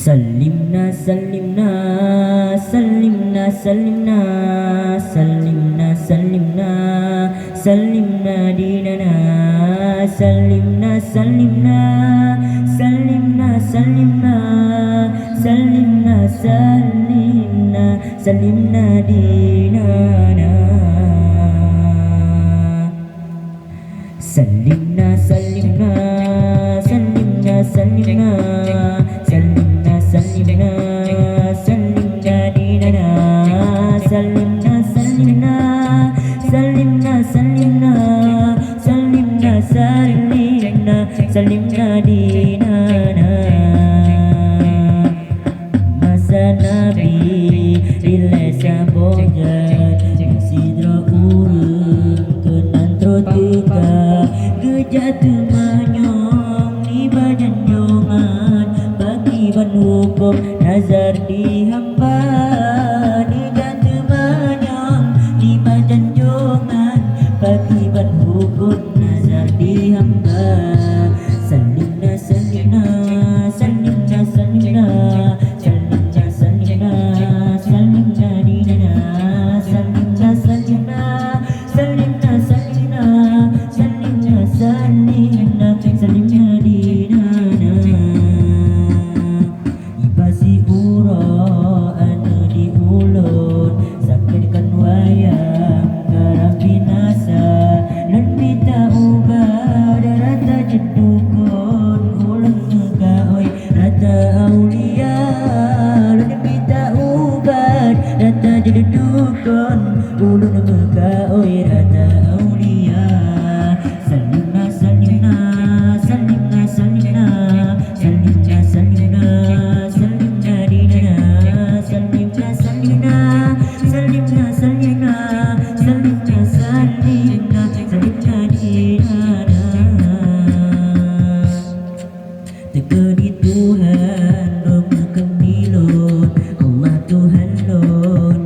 سلمنا سلمنا سلمنا سلمنا سلمنا سلمنا سلمنا ديننا سلمنا سلمنا سلمنا سلمنا سلمنا سلمنا سلمنا ديننا سلمنا سلمنا سلمنا سلمنا سلمنا سلمنا سلمنا ديننا سلمنا سلمنا سلمنا سلمنا سلمنا سلمنا سلمنا ديننا masa Nabi rilesa bojan sidra urang kenan trotika gejatu manyong di badan jongan bagi ban hukum nazar dihamba gejatu manyong di badan jongan bagi ban hukum nazar dihamba salimna salimna salimna salimna dudukkan ulun muka oi rata aulia salimna salimna salimna salimna salimna salimna salimna dinana salimna salimna salimna salimna salimna salimna salimna dinana tekadi Tuhan romo kemilon Allah Tuhan lon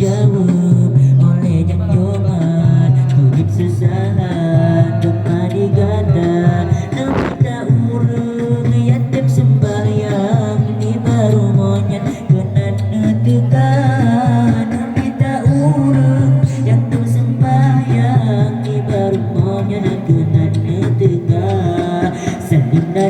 jawab oleh janjongan tujuh susahan kembali ganda namun tak urung yatim sembahyang ini baru monyet kena netekan namun tak urung yatim sembahyang ini baru monyet kena netekan salimna